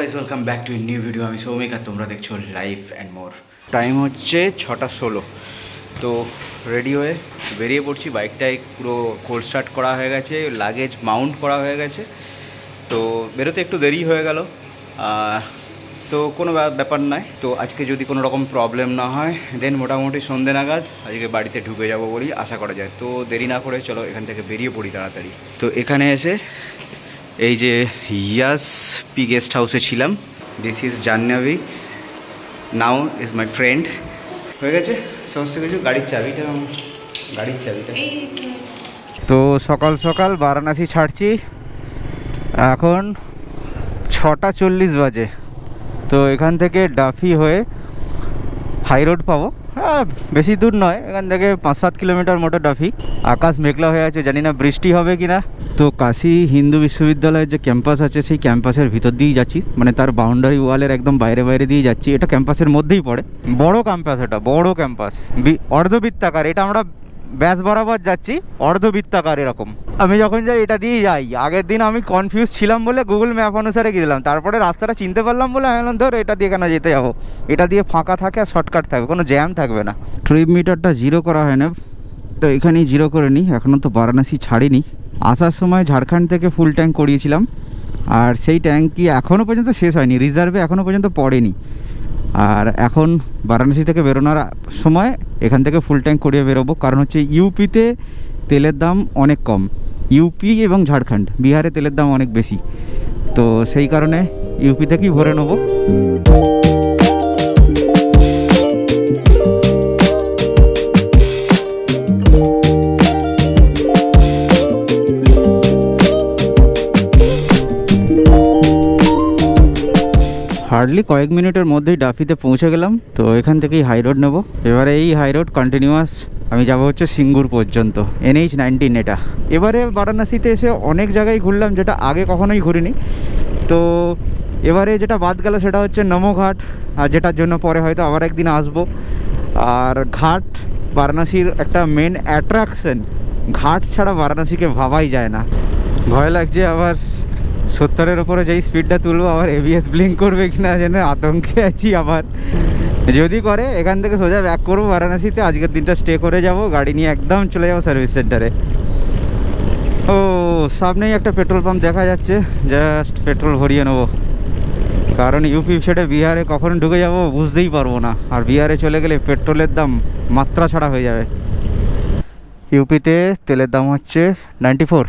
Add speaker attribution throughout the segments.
Speaker 1: Guys welcome back to new video. আমি সৌমিক আর তোমরা দেখছো লাইফ অ্যান্ড মোর। টাইম হচ্ছে 6:16। তো রেডি হয়ে বেরিয়ে পড়ছি। বাইকটাই পুরো কোল্ড স্টার্ট করা হয়ে গেছে, লাগেজ মাউন্ট করা হয়ে গেছে। তো বেরোতে একটু দেরি হয়ে গেল, তো কোনো ব্যাপার নয়। তো আজকে যদি কোনো রকম প্রবলেম না হয় দেন মোটামুটি সন্ধ্যে নাগাদ আজকে বাড়িতে ঢুকে যাব বলি আশা করা যায়। তো দেরি না করে চলো এখান থেকে বেরিয়ে পড়ি তাড়াতাড়ি। তো এখানে এসে এই যে ইয়াস পি গেস্ট হাউসে ছিলাম। This is Jahnavi, now is my friend. হয়ে গেছে সমস্ত কিছু। গাড়ির চাবিটা তো সকাল সকাল বারাণসী ছাড়ছি, এখন 6:40 বাজে। তো এখান থেকে ডাফি হয়ে হাই রোড পাবো। হ্যাঁ বেশি দূর নয়, এখান থেকে 5-7 কিলোমিটার মতো ডাফি। আকাশ মেঘলা হয়ে আছে, জানি না বৃষ্টি হবে কি না। তো কাশী হিন্দু বিশ্ববিদ্যালয়ের যে ক্যাম্পাস আছে সেই ক্যাম্পাসের ভিতর দিয়েই যাচ্ছি, মানে তার বাউন্ডারি ওয়ালের একদম বাইরে বাইরে দিয়ে যাচ্ছি। এটা ক্যাম্পাসের মধ্যেই পড়ে, বড় ক্যাম্পাস, এটা বড় ক্যাম্পাস, অর্ধবৃত্তাকার। এটা আমরা ব্যাস বরাবর যাচ্ছি, অর্ধবৃত্তাকার এরকম। আমি যখন যাই এটা দিয়ে যাই। আগের দিন আমি কনফিউজ ছিলাম বলে গুগল ম্যাপ অনুসারে গেছিলাম, তারপরে রাস্তাটা চিনতে পারলাম বলে আমি বললাম ধর এটা দিয়ে কেন যেতে যাবো, এটা দিয়ে ফাঁকা থাকে আর শর্টকাট থাকবে, কোনো জ্যাম থাকবে না। ট্রিপ মিটারটা জিরো করা হয় না, তো এখানেই জিরো করে নিই। এখনও তো বারাণসী ছাড়িনি। আসার সময় ঝাড়খণ্ড থেকে ফুল ট্যাঙ্ক করিয়েছিলাম, আর সেই ট্যাঙ্কই এখনও পর্যন্ত শেষ হয়নি, রিজার্ভে এখনও পর্যন্ত পড়েনি। আর এখন বারাণসী থেকে বেরোনোর সময় এখান থেকে ফুল ট্যাঙ্ক করিয়ে বেরোবো, কারণ হচ্ছে ইউপিতে তেলের দাম অনেক কম। ইউপি এবং ঝাড়খণ্ড, বিহারে তেলের দাম অনেক বেশি, তো সেই কারণে ইউপি থেকেই ভরে নেবো। হার্ডলি কয়েক মিনিটের মধ্যেই ডাফিতে পৌঁছে গেলাম। তো এখান থেকেই হাই রোড নেবো। এবারে এই হাই রোড কন্টিনিউয়াস আমি যাব হচ্ছে সিঙ্গুর পর্যন্ত, NH-19 এটা। এবারে বারাণসীতে এসে অনেক জায়গায় ঘুরলাম যেটা আগে কখনোই ঘুরিনি। তো এবারে যেটা বাদ গেল সেটা হচ্ছে নমো ঘাট, আর যেটার জন্য পরে হয়তো আবার একদিন আসবো। আর ঘাট বারাণসীর একটা মেন অ্যাট্রাকশন, ঘাট ছাড়া বারাণসীকে ভাবাই যায় না। ভয় লাগছে আবার 70-এর ওপরে যেই স্পিডটা তুলবো আবার ABS ব্লিঙ্ক করবে কিনা যেন আতঙ্কে আছি। আবার যদি করে এখান থেকে সোজা ব্যাক করবো বারাণসীতে। আজকের দিনটা স্টে করে যাব, গাড়ি নিয়ে একদম চলে যাবো সার্ভিস সেন্টারে। ও সামনেই একটা পেট্রোল পাম্প দেখা যাচ্ছে, জাস্ট পেট্রোল ভরিয়ে নেবো, কারণ ইউপি ছেড়ে বিহারে কখন ঢুকে যাব বুঝতেই পারবো না। আর বিহারে চলে গেলে পেট্রোলের দাম মাত্রা ছাড়া হয়ে যাবে। ইউপিতে তেলের দাম হচ্ছে 94,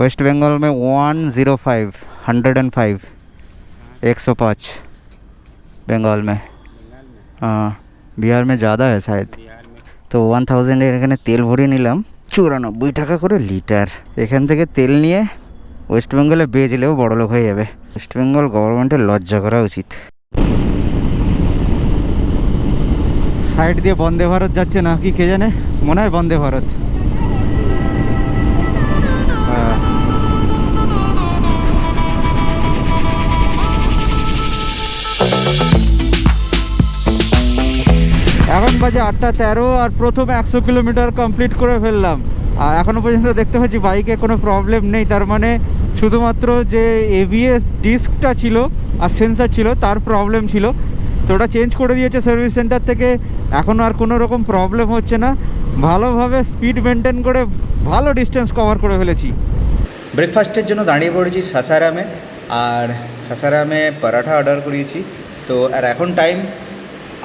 Speaker 1: वेस्ट बंगाल में 105, 105 बंगाल में। हाँ बिहार में ज़्यादा है शायद। तो 1000 এখানে তেল ভরিয়ে নিলাম 94 টাকা করে লিটার। এখান থেকে তেল নিয়ে ওয়েস্ট বেঙ্গলে বেচলেও বড়লোক হয়ে যাবে। ওয়েস্ট বেঙ্গল গভর্নমেন্টের লজ্জা করা উচিত। সাইড দিয়ে বন্দে ভারত যাচ্ছে না কি কে জানে, মনে হয় বন্দে ভারত। এখন বাজে 8:13 আর প্রথম 100 কিলোমিটার কমপ্লিট করে ফেললাম। আর এখনও পর্যন্ত দেখতে পাচ্ছি বাইকে কোনো প্রবলেম নেই। তার মানে শুধুমাত্র যে ABS ডিস্কটা ছিল আর সেন্সার ছিল তার প্রবলেম ছিল, তো ওটা চেঞ্জ করে দিয়েছে সার্ভিস সেন্টার থেকে। এখনও আর কোনো রকম প্রবলেম হচ্ছে না, ভালোভাবে স্পিড মেনটেন করে ভালো ডিস্টেন্স কভার করে ফেলেছি। ব্রেকফাস্টের জন্য দাঁড়িয়ে পড়েছি সাসারামে, আর সাসারামে পরাঠা অর্ডার করিয়েছি। তো আর এখন টাইম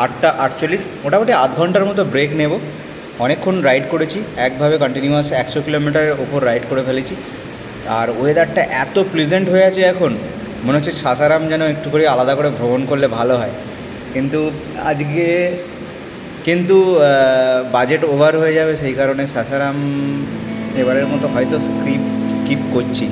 Speaker 1: 8:48, মোটামুটি আধ ঘন্টার মতো ব্রেক নেব। অনেকক্ষণ রাইড করেছি একভাবে কন্টিনিউয়াস, 100 কিলোমিটারের ওপর রাইড করে ফেলেছি। আর ওয়েদারটা এত প্লিজেন্ট হয়ে আছে এখন, মনে হচ্ছে সাসারাম যেন একটু করে আলাদা করে ভ্রমণ করলে ভালো হয়। কিন্তু বাজেট ওভার হয়ে যাবে, সেই কারণে সাসারাম এবারের মতো হয়তো স্কিপ করছি।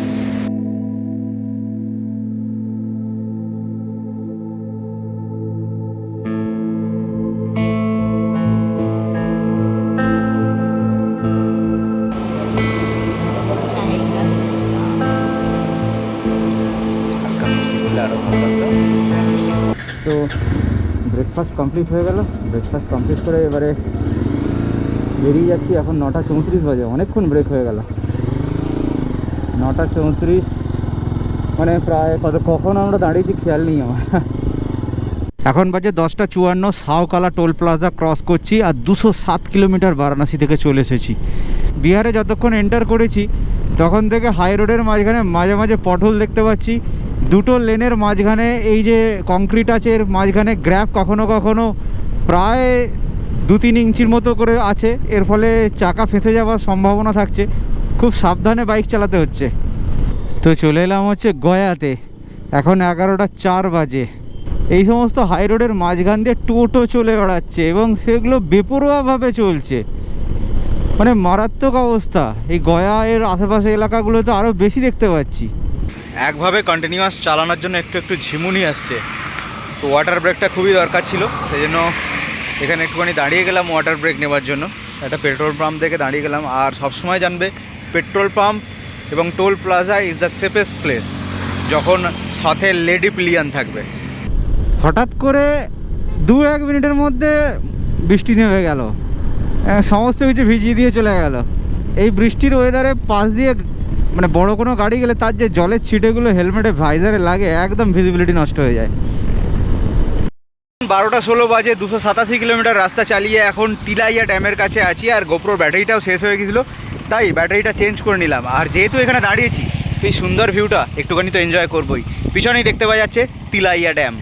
Speaker 1: তো ব্রেকফাস্ট কমপ্লিট হয়ে গেল। ব্রেকফাস্ট কমপ্লিট করে এবারে বেরিয়ে যাচ্ছি। এখন 9:34 বাজে, অনেকক্ষণ ব্রেক হয়ে গেল। 9:34 মানে প্রায় কখন আমরা দাঁড়িয়েছি খেয়াল নেই আমার। এখন বাজে 10:54, সাউকালা টোল প্লাজা ক্রস করছি আর 207 কিলোমিটার বারাণসী থেকে চলে এসেছি। বিহারে যতক্ষণ এন্টার করেছি তখন থেকে হাই রোডের মাঝখানে মাঝে মাঝে পটহোল দেখতে পাচ্ছি, দুটো লেনের মাঝখানে এই যে কংক্রিট আছে এর মাঝখানে গ্র্যাপ কখনো কখনো প্রায় 2-3 ইঞ্চির মতো করে আছে, এর ফলে চাকা ফেঁসে যাওয়ার সম্ভাবনা থাকছে, খুব সাবধানে বাইক চালাতে হচ্ছে। তো চলে এলাম হচ্ছে গয়াতে, এখন 11:04 বাজে। এই সমস্ত হাই রোডের মাঝখান দিয়ে টোটো চলে বেড়াচ্ছে এবং সেগুলো বেপরোয়াভাবে চলছে, মানে মারাত্মক অবস্থা। এই গয়া এর আশেপাশে এলাকাগুলো তো আরও বেশি দেখতে পাচ্ছি। একভাবে কন্টিনিউয়াস চালানোর জন্য একটু একটু ঝিমুনি আসছে, তো ওয়াটার ব্রেকটা খুবই দরকার ছিল, সেই জন্য এখানে একটুখানি দাঁড়িয়ে গেলাম ওয়াটার ব্রেক নেওয়ার জন্য। একটা পেট্রোল পাম্প থেকে দাঁড়িয়ে গেলাম। আর সবসময় জানবে পেট্রোল পাম্প এবং toll plaza is the safest place যখন সাথে লেডি প্লিয়ান থাকবে। হঠাৎ করে 2-1 মিনিটের মধ্যে বৃষ্টি নেমে গেল, সমস্ত কিছু ভিজিয়ে দিয়ে চলে গেল। এই বৃষ্টির ওয়েদারে পাশ দিয়ে মানে বড় কোনো গাড়ি গেলে তার যে জলের ছিটেগুলো হেলমেটে ভাইজারে লাগে, একদম ভিজিবিলিটি নষ্ট হয়ে যায়। 12:16 বাজে, 287 কিলোমিটার রাস্তা চালিয়ে এখন তিলাইয়া ড্যামের কাছে আছি। আর গোপ্রোর ব্যাটারিটাও শেষ হয়ে গেছিলো, তাই ব্যাটারিটা চেঞ্জ করে নিলাম। আর যেহেতু এখানে দাঁড়িয়েছি, এই সুন্দর ভিউটা একটুখানি তো এনজয় করবোই। পিছনেই দেখতে পাওয়া যাচ্ছে তিলাইয়া ড্যাম।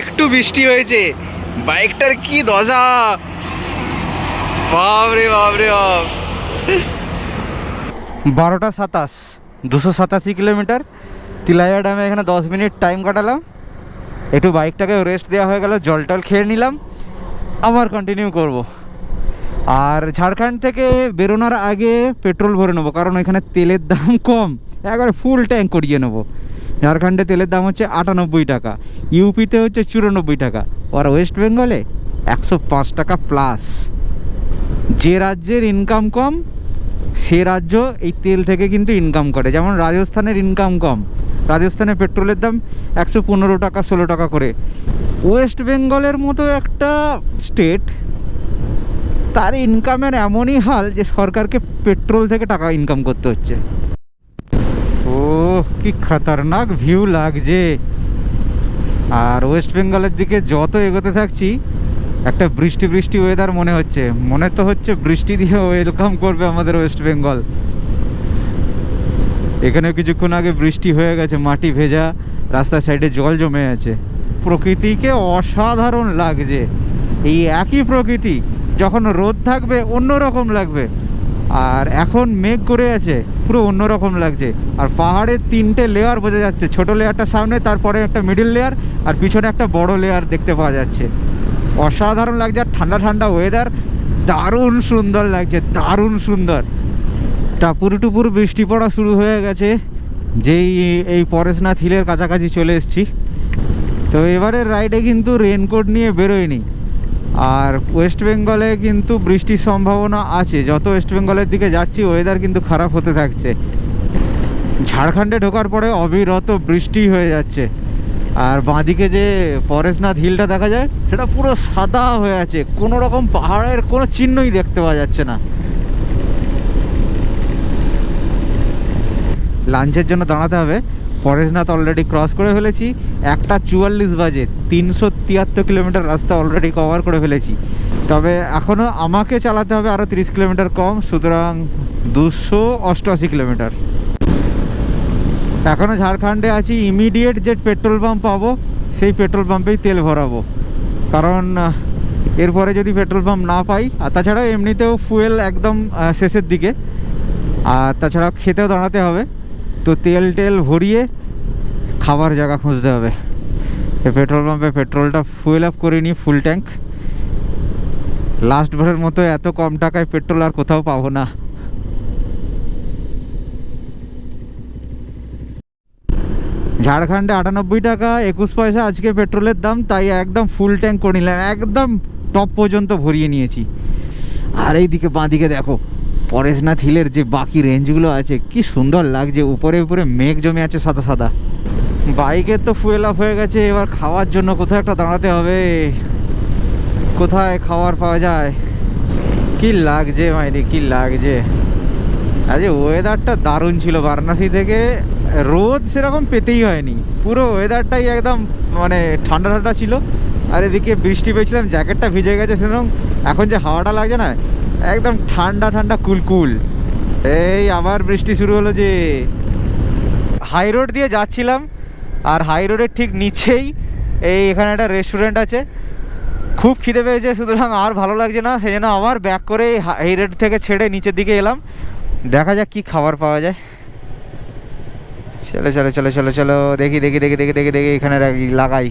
Speaker 1: একটু বৃষ্টি হয়েছে, বাইকটার কি দশা, বাপরে বাপরে বাপ। 12:27, 287 কিলোমিটার তিলাইয়া ড্যামে এখানে 10 মিনিট টাইম কাটালাম। একটু বাইকটাকে রেস্ট দেওয়া হয়ে গেল, জল টল খেয়ে নিলাম, আবার কন্টিনিউ করব। আর ঝাড়খণ্ড থেকে বেরোনোর আগে পেট্রোল ভরে নেবো, কারণ এখানে তেলের দাম কম, একবারে ফুল ট্যাঙ্ক করিয়ে নেবো। ঝাড়খণ্ডে তেলের দাম হচ্ছে 98 টাকা, ইউপিতে হচ্ছে 94 টাকা, আর ওয়েস্ট বেঙ্গলে 105 টাকা প্লাস। যে রাজ্যের ইনকাম কম সে রাজ্য এই তেল থেকে কিন্তু ইনকাম করে। যেমন রাজস্থানের ইনকাম কম, রাজস্থানে পেট্রোলের দাম 115 টাকা 16 টাকা করে। ওয়েস্ট বেঙ্গলের মতো একটা স্টেট, তার ইনকামের এমনই হাল যে সরকারকে পেট্রোল থেকে টাকা ইনকাম করতে হচ্ছে। ও কি খতরনাক ভিউ লাগছে। আর ওয়েস্ট বেঙ্গলের দিকে যত এগোতে থাকছি একটা বৃষ্টি বৃষ্টি ওয়েদার মনে হচ্ছে, মনে তো হচ্ছে বৃষ্টি দিয়ে ওয়েলকাম করবে আমাদের ওয়েস্ট বেঙ্গল। এখানেও কিছুক্ষণ আগে বৃষ্টি হয়ে গেছে, মাটি ভেজা, রাস্তার সাইডে জল জমে আছে। প্রকৃতিকে অসাধারণ লাগছে। এই একই প্রকৃতি যখন রোদ থাকবে অন্যরকম লাগবে, আর এখন মেঘ করে আছে, পুরো অন্যরকম লাগছে। আর পাহাড়ের 3টে লেয়ার বোঝা যাচ্ছে, ছোট লেয়ারটা সামনে, তারপরে একটা মিডিল লেয়ার, আর পিছনে একটা বড় লেয়ার দেখতে পাওয়া যাচ্ছে। অসাধারণ লাগছে। আর ঠান্ডা ঠান্ডা ওয়েদার, দারুণ সুন্দর লাগছে, দারুণ সুন্দর। টাপুর টুপুর বৃষ্টি পড়া শুরু হয়ে গেছে, যেই এই পরেশনাথ হিলের কাছাকাছি চলে এসেছি। তো এবারের রাইডে কিন্তু রেনকোট নিয়ে বেরোয়নি। আর ওয়েস্ট বেঙ্গলে কিন্তু বৃষ্টির সম্ভাবনা আছে, যত ওয়েস্ট বেঙ্গলের দিকে যাচ্ছি ওয়েদার কিন্তু খারাপ হতে থাকছে। ঝাড়খণ্ডে ঢোকার পরে অবিরত বৃষ্টি হয়ে যাচ্ছে। আর বাঁদিকে যে পরেশনাথ হিলটা দেখা যায় সেটা পুরো সাদা হয়ে আছে, কোনো রকম পাহাড়ের কোনো চিহ্নই দেখতে পাওয়া যাচ্ছে না। লাঞ্চের জন্য দাঁড়াতে হবে। পরেশনাথ অলরেডি ক্রস করে ফেলেছি, 1:44 বাজে, 373 কিলোমিটার রাস্তা অলরেডি কভার করে ফেলেছি। তবে এখনও আমাকে চালাতে হবে আরও 30 কিলোমিটার কম, সুতরাং 288 কিলোমিটার। এখনও ঝাড়খণ্ডে আছি, ইমিডিয়েট যে পেট্রোল পাম্প পাবো সেই পেট্রোল পাম্পেই তেল ভরাবো, কারণ এরপরে যদি পেট্রোল পাম্প না পাই, আর তাছাড়াও এমনিতেও ফুয়েল একদম শেষের দিকে, আর তাছাড়া খেতেও দাঁড়াতে হবে, তো তেল টেল ভরিয়ে খাবার জায়গা খুঁজতে হবে। এই পেট্রোল পাম্পে পেট্রোলটা ফুয়েল আপ করে নিই, ফুল ট্যাঙ্ক। লাস্ট বারের মতো এত কম টাকায় পেট্রোল আর কোথাও পাবো না। ঝাড়খণ্ডে 98 টাকা 21 পয়সা আজকে পেট্রোলের দাম, তাই একদম ফুল ট্যাঙ্ক করে নিলাম, একদম টপ পর্যন্ত ভরিয়ে নিয়েছি। আর এইদিকে বাঁদিকে দেখো পরেশনাথ হিলের যে বাকি রেঞ্জগুলো আছে, কি সুন্দর লাগছে, উপরে উপরে মেঘ জমে আছে সাদা সাদা। বাইকের তো ফুয়েল আপ হয়ে গেছে, এবার খাওয়ার জন্য কোথাও একটা দাঁড়াতে হবে। কোথায় খাবার পাওয়া যায়? কি লাগছে মাইরি, কি লাগছে। আজ ওয়েদারটা দারুণ ছিল। বারাণসী থেকে রোদ সেরকম পেতেই হয়নি, পুরো ওয়েদারটাই একদম মানে ঠান্ডা ঠান্ডা ছিল। আর এদিকে বৃষ্টি পেয়েছিলাম, জ্যাকেটটা ভিজে গেছে সেরকম। এখন যে হাওয়াটা লাগছে না, একদম ঠান্ডা ঠান্ডা কুলকুল। এই আবার বৃষ্টি শুরু হলো যে। হাই রোড দিয়ে যাচ্ছিলাম, আর হাই রোডের ঠিক নিচেই এই এখানে একটা রেস্টুরেন্ট আছে। খুব খিদে পেয়েছে, সুতরাং আর ভালো লাগছে না, সেই জন্য আবার ব্যাক করে হাই রোড থেকে ছেড়ে নিচের দিকে এলাম। দেখা যাক কি খাবার পাওয়া যায়। চলো চলো চলো চলো চলো, দেখি দেখি দেখি দেখি দেখি দেখি এখানে লাগাই।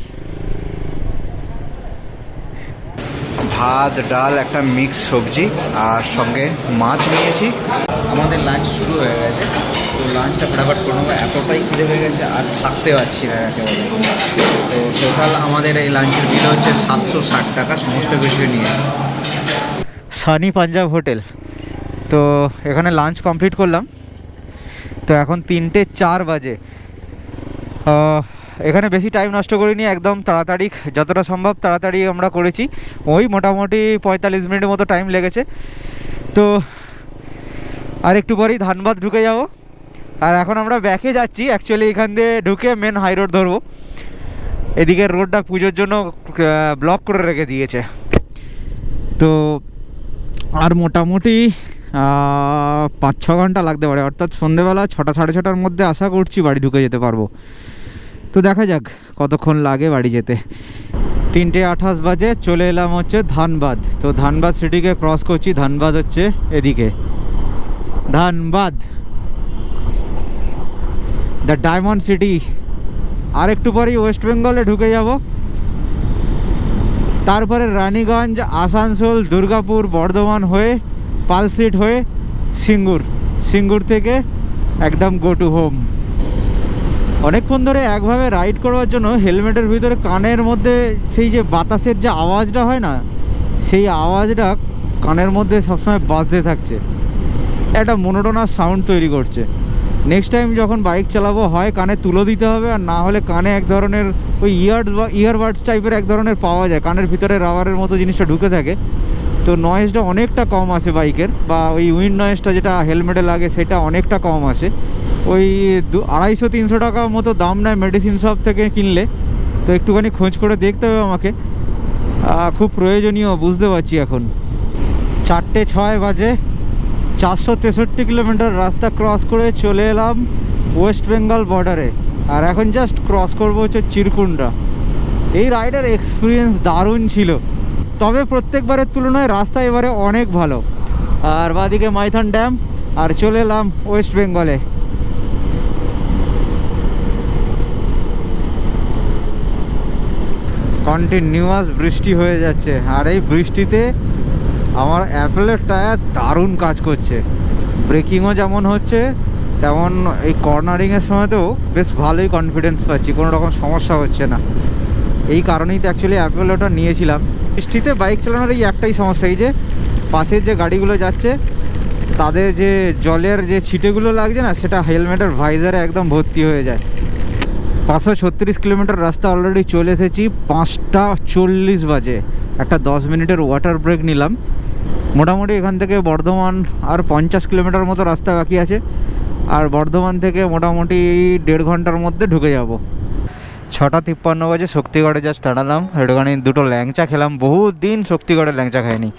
Speaker 1: ভাত, ডাল, একটা মিক্স সবজি, আর সঙ্গে মাছ নিয়েছি। আমাদের লাঞ্চ শুরু হয়ে গেছে, তো লাঞ্চটা ফটাফট করে নেবো। এতটাই খিদে হয়ে গেছে আর থাকতে পারছি না একেবারে। তো টোটাল আমাদের এই লাঞ্চের বিল হচ্ছে 760 টাকা সমস্ত কিছু নিয়ে। সানি পাঞ্জাব হোটেল। তো এখানে লাঞ্চ কমপ্লিট করলাম। তো এখন 3:04 বাজে। এখানে বেশি টাইম নষ্ট করিনি, একদম তাড়াতাড়ি, যতটা সম্ভব তাড়াতাড়ি আমরা করেছি। ওই মোটামুটি 45 মিনিটের মতো টাইম লেগেছে। তো আর একটু পরেই ধানবাদ ঢুকে যাব। আর এখন আমরা ব্যাকে যাচ্ছি, অ্যাকচুয়ালি এখান দিয়ে ঢুকে মেন হাই রোড ধরবো। এদিকের রোডটা পুজোর জন্য ব্লক করে রেখে দিয়েছে। তো আর মোটামুটি 5-6 ঘন্টা লাগতে পারে, অর্থাৎ সন্ধেবেলা 6টা সাড়ে 6টার মধ্যে আশা করছি বাড়ি ঢুকে যেতে পারবো। তো দেখা যাক কতক্ষণ লাগে বাড়ি যেতে। 3:28 বাজে চলে এলাম হচ্ছে ধানবাদ। তো ধানবাদ সিটিকে ক্রস করছি। ধানবাদ হচ্ছে এদিকে, ধানবাদ দ্য ডায়মন্ড সিটি। আর একটু পরেই ওয়েস্ট বেঙ্গলে ঢুকে যাব। তারপরে রানীগঞ্জ, আসানসোল, দুর্গাপুর, বর্ধমান হয়ে পালসিট হয়ে সিঙ্গুর, সিঙ্গুর থেকে একদম গো টু হোম। অনেকক্ষণ ধরে একভাবে রাইড করার জন্য হেলমেটের ভিতরে কানের মধ্যে সেই যে বাতাসের যে আওয়াজটা হয় না, সেই আওয়াজটা কানের মধ্যে সবসময় বাজতে থাকছে, একটা মনোটোনাস সাউন্ড তৈরি করছে। নেক্সট টাইম যখন বাইক চালাবো হয় কানে তুলো দিতে হবে, আর না হলে কানে এক ধরনের ওই ইয়ারবাডস টাইপের এক ধরনের পাওয়া যায়, কানের ভিতরে রাবারের মতো জিনিসটা ঢুকে থাকে। তো নয়েজটা অনেকটা কম আসে বাইকের, বা ওই উইন্ড নয়েজটা যেটা হেলমেটে লাগে সেটা অনেকটা কম আসে। ওই 250-300 টাকা মতো দাম নেয় মেডিসিন শপ থেকে কিনলে। তো একটুখানি খোঁজ করে দেখতে হবে আমাকে, খুব প্রয়োজনীয় বুঝতে পারছি। এখন 4:06 বাজে। 463 কিলোমিটার রাস্তা ক্রস করে চলে এলাম ওয়েস্ট বেঙ্গল বর্ডারে। আর এখন জাস্ট ক্রস করবো হচ্ছে চিরকুন্ডা। এই রাইডের এক্সপিরিয়েন্স দারুণ ছিল, তবে প্রত্যেকবারের তুলনায় রাস্তা এবারে অনেক ভালো। আর বাদিকে মাইথন ড্যাম, আর চলে এলাম ওয়েস্ট বেঙ্গলে। কন্টিনিউয়াস বৃষ্টি হয়ে যাচ্ছে, আর এই বৃষ্টিতে আমার অ্যাপেলের টায়ার দারুণ কাজ করছে। ব্রেকিংও যেমন হচ্ছে, তেমন এই কর্নারিংয়ের সময়তেও বেশ ভালোই কনফিডেন্স পাচ্ছি, কোনো রকম সমস্যা হচ্ছে না। এই কারণেই তো অ্যাকচুয়ালি অ্যাপেল ওটা নিয়েছিলাম। বৃষ্টিতে বাইক চালানোর এই একটাই সমস্যা, এই যে পাশের যে গাড়িগুলো যাচ্ছে তাদের যে জলের যে ছিটেগুলো লাগছে না, সেটা হেলমেটের ভাইজারে একদম ভর্তি হয়ে যায়। 536 কিলোমিটার রাস্তা অলরেডি চলে এসেছি। 5:40 বাজে। একটা 10 মিনিটের ওয়াটার ব্রেক নিলাম। মোটামুটি এখান থেকে বর্ধমান আর 50 কিলোমিটার মতো রাস্তা বাকি আছে, আর বর্ধমান থেকে মোটামুটি 1.5 ঘন্টার মধ্যে ঢুকে যাব। 6:53 বাজে শক্তিগড়ে জাস্ট দাঁড়ালাম। একটুখানি দুটো ল্যাংচা খেলাম, বহুত দিন শক্তিগড়ে ল্যাংচা খাইনি।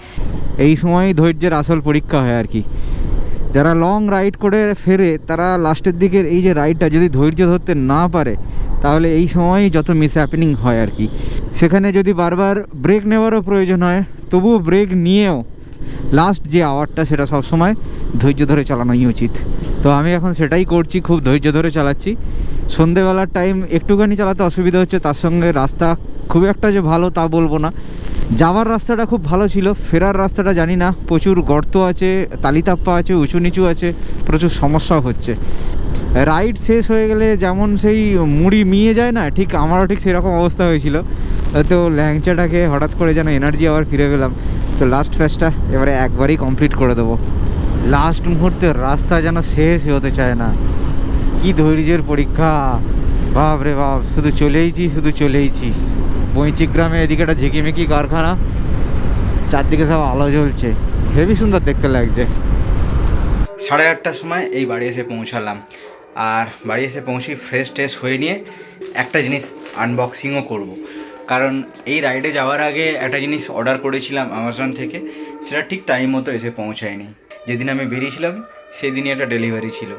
Speaker 1: এই সময়ই ধৈর্যের আসল পরীক্ষা হয় আর কি। যারা লং রাইড করে ফেরে তারা লাস্টের দিকের এই যে রাইডটা যদি ধৈর্য ধরতে না পারে, তাহলে এই সময়ই যত মিস হ্যাপেনিং হয় আর কি। সেখানে যদি বারবার ব্রেক নেওয়ারও প্রয়োজন হয়, তবুও ব্রেক নিয়েও লাস্ট যে আওয়ারটা সেটা সবসময় ধৈর্য ধরে চালানোই উচিত। তো আমি এখন সেটাই করছি, খুব ধৈর্য ধরে চালাচ্ছি। সন্ধেবেলার টাইম একটুখানি চালাতে অসুবিধা হচ্ছে, তার সঙ্গে রাস্তা খুব একটা যে ভালো তা বলবো না। যাওয়ার রাস্তাটা খুব ভালো ছিল, ফেরার রাস্তাটা জানি না, প্রচুর গর্ত আছে, তালিতাপ্পা আছে, উঁচু নিচু আছে, প্রচুর সমস্যাও হচ্ছে। রাইড শেষ হয়ে গেলে যেমন সেই মুড়ি মিয়ে যায় না, ঠিক আমারও ঠিক সেরকম অবস্থা হয়েছিল। তো ল্যাংচাটাকে হঠাৎ করে যেন এনার্জি আবার ফিরে পেলাম। তো লাস্ট ফেজটা এবারে একবারই কমপ্লিট করে দেবো। লাস্ট মুহূর্তে রাস্তা যেন শেষ হতে চায় না, কি ধৈর্যের পরীক্ষা, বাপ রে বাপ। শুধু চলেইছি। বৈচিক গ্রামে এদিকে একটা ঝিকিমিকি কারখানা, চারদিকে সব আলো জ্বলছে, হেভি সুন্দর দেখতে লাগছে। 8:30টার সময় এই বাড়ি এসে পৌঁছালাম, আর বাড়ি এসে পৌঁছে ফ্রেশ ট্রেশ হয়ে নিয়ে একটা জিনিস আনবক্সিংও করব। কারণ এই রাইডে যাওয়ার আগে একটা জিনিস অর্ডার করেছিলাম অ্যামাজন থেকে, সেটা ঠিক টাইম মতো এসে পৌঁছায়নি। যেদিন আমি বেরিয়েছিলাম সেই দিনই একটা ডেলিভারি ছিল,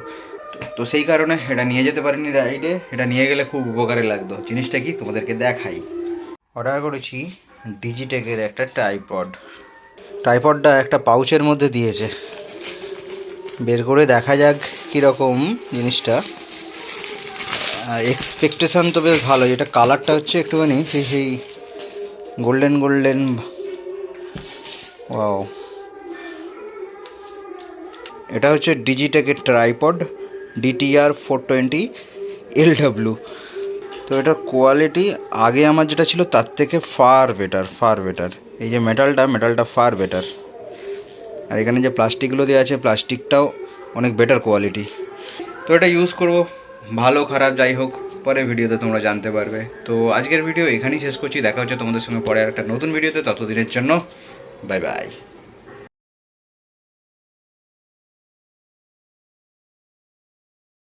Speaker 1: তো সেই কারণে এটা নিয়ে যেতে পারিনি রাইডে। এটা নিয়ে গেলে খুব উপকারে লাগতো। জিনিসটা কি তোমাদেরকে দেখাই। অর্ডার করেছি ডিজিটেকের একটা ট্রাইপডটা একটা পাউচের মধ্যে দিয়েছে, বের করে দেখা যাক কীরকম জিনিসটা। এক্সপেকটেশান তো বেশ ভালো। এটা কালারটা হচ্ছে একটুখানি সেই গোল্ডেন ওয়াও। এটা হচ্ছে ডিজিটেকের ট্রাইপড DTR 420 LW। তো এটার কোয়ালিটি আগে আমার যেটা ছিল তার থেকে ফার বেটার। এই যে মেটালটা ফার বেটার। আর এখানে যে প্লাস্টিকগুলো দেওয়া আছে, প্লাস্টিকটাও অনেক বেটার কোয়ালিটি। তো এটা ইউজ করব, ভালো খারাপ যাই হোক পরে ভিডিওতে তোমরা জানতে পারবে। তো আজকের ভিডিও এখানেই শেষ করছি। দেখা হচ্ছে তোমাদের সঙ্গে পরে আর একটা নতুন ভিডিওতে। ততদিনের জন্য বাই বাই।